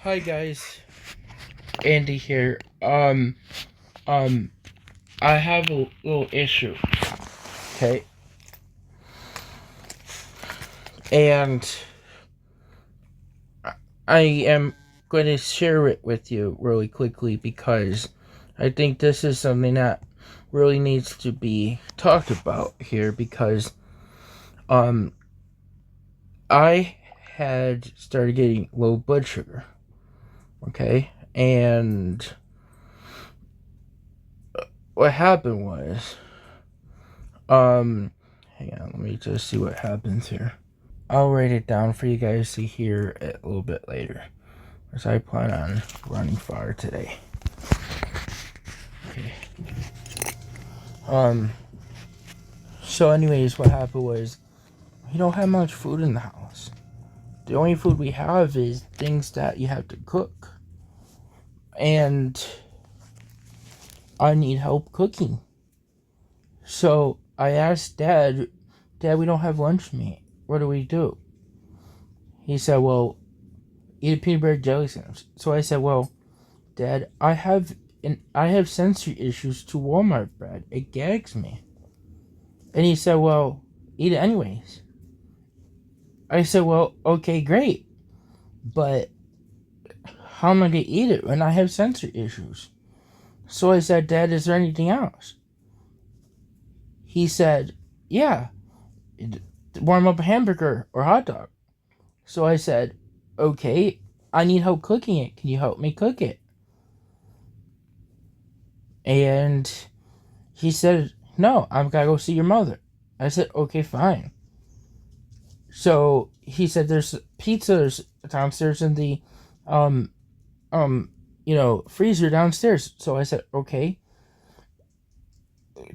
Hi guys, Andy here. I have a little issue, okay? And I am going to share it with you really quickly because I think this is something that really needs to be talked about here because, I had started getting low blood sugar, okay? And what happened was, hang on, let me just see what happens here. I'll write it down for you guys to hear it a little bit later, as I plan on running far today. Okay. So anyways, what happened was, we don't have much food in the house. The only food we have is things that you have to cook. And I need help cooking. So I asked Dad, we don't have lunch meat. What do we do? He said, well, eat a peanut butter jelly sandwich. So I said, well, Dad, I have sensory issues to Walmart bread. It gags me. And he said, well, eat it anyways. I said, well, okay, great. But how am I going to eat it when I have sensory issues? So I said, Dad, is there anything else? He said, yeah, warm up a hamburger or hot dog. So I said, okay, I need help cooking it. Can you help me cook it? And he said, no, I'm gotta go see your mother. I said, okay, fine. So he said, there's pizzas downstairs in the, freezer downstairs. So I said, okay,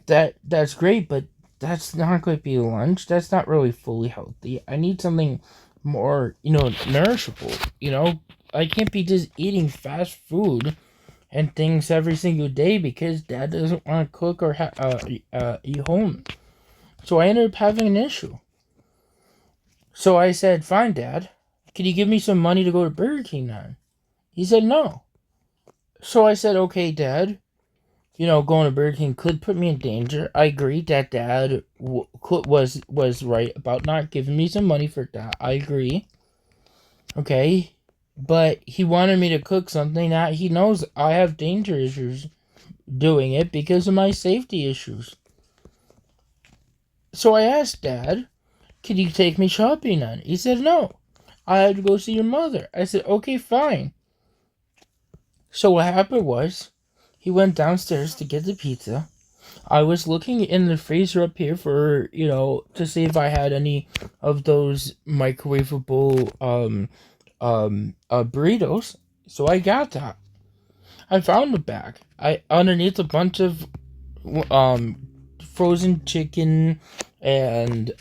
that's great, but that's not going to be lunch. That's not really fully healthy. I need something more, nourishable. I can't be just eating fast food and things every single day because Dad doesn't want to cook or eat home. So I ended up having an issue. So I said, fine, Dad. Can you give me some money to go to Burger King then? He said, no. So I said, okay, Dad. Going to Burger King could put me in danger. I agree that Dad was right about not giving me some money for that. I agree. Okay. But he wanted me to cook something that he knows I have danger issues doing it because of my safety issues. So I asked Dad, could you take me shopping then? He said, no. I had to go see your mother. I said, okay, fine. So what happened was, he went downstairs to get the pizza. I was looking in the freezer up here for, to see if I had any of those microwavable burritos. So I got that. I found the bag. Underneath a bunch of frozen chicken and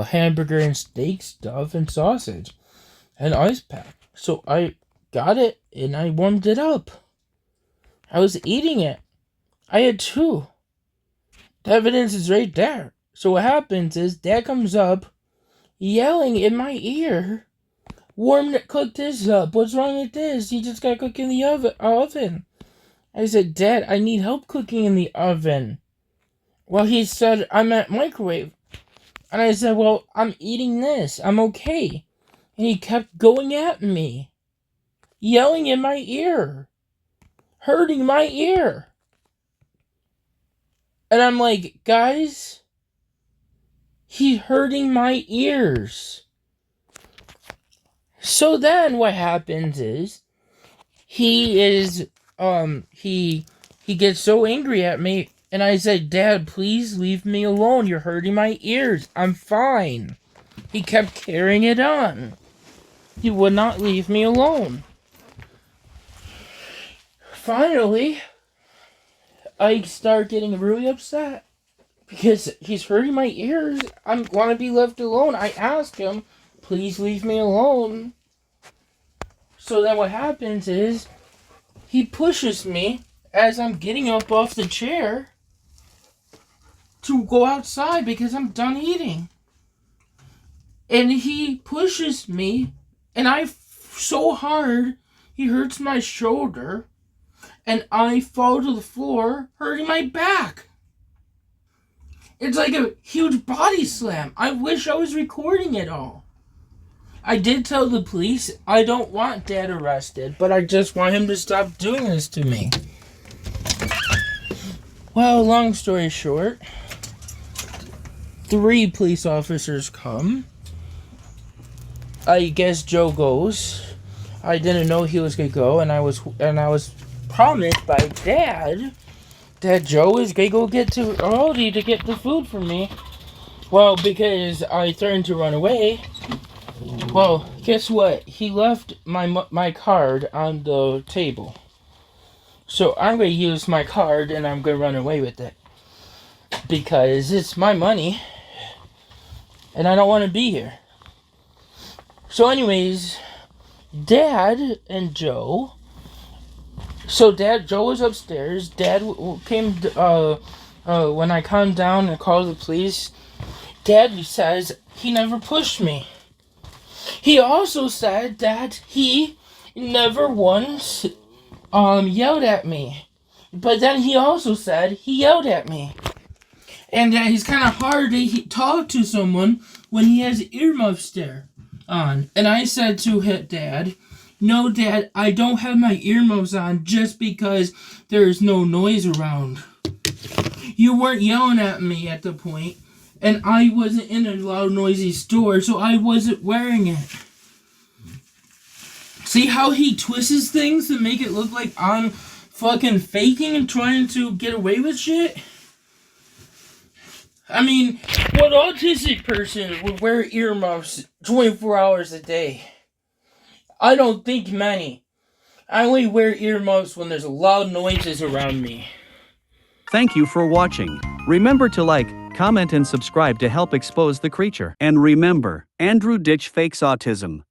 hamburger and steak stuff and sausage and ice pack. So I got it and I warmed it up. I was eating it. I had two. The evidence is right there. So what happens is Dad comes up yelling in my ear, cook this up. What's wrong with this? You just gotta cook in the oven. I said, Dad, I need help cooking in the oven. Well, he said, I'm at microwave. And I said, well, I'm eating this. I'm okay. And he kept going at me, yelling in my ear, hurting my ear. And I'm like, guys, he's hurting my ears. So then what happens is, he gets so angry at me, and I said, Dad, please leave me alone. You're hurting my ears. I'm fine. He kept carrying it on. He would not leave me alone. Finally, I start getting really upset because he's hurting my ears. I want to be left alone. I asked him, please leave me alone. So then what happens is, he pushes me as I'm getting up off the chair to go outside because I'm done eating. And he pushes me, and so hard he hurts my shoulder, and I fall to the floor, hurting my back. It's like a huge body slam. I wish I was recording it all. I did tell the police I don't want Dad arrested, but I just want him to stop doing this to me. Well, long story short, 3 police officers come. I guess Joe goes. I didn't know he was gonna go, and I was promised by Dad that Joe was gonna go get to Aldi to get the food for me. Well, because I threatened to run away. Well, guess what? He left my card on the table. So I'm gonna use my card and I'm gonna run away with it. Because it's my money. And I don't want to be here. So anyways, Dad and Joe. So Joe was upstairs. Dad came, when I calmed down and called the police, Dad says he never pushed me. He also said that he never once, yelled at me. But then he also said he yelled at me. And that he's kind of hard to talk to someone when he has earmuffs there on. And I said to Dad, no, Dad, I don't have my earmuffs on just because there is no noise around. You weren't yelling at me at the point, and I wasn't in a loud, noisy store, so I wasn't wearing it. See how he twists things to make it look like I'm fucking faking and trying to get away with shit? I mean, what autistic person would wear earmuffs 24 hours a day? I don't think many. I only wear earmuffs when there's loud noises around me. Thank you for watching. Remember to like, comment and subscribe to help expose the creature. And remember, Andrew Ditch fakes autism.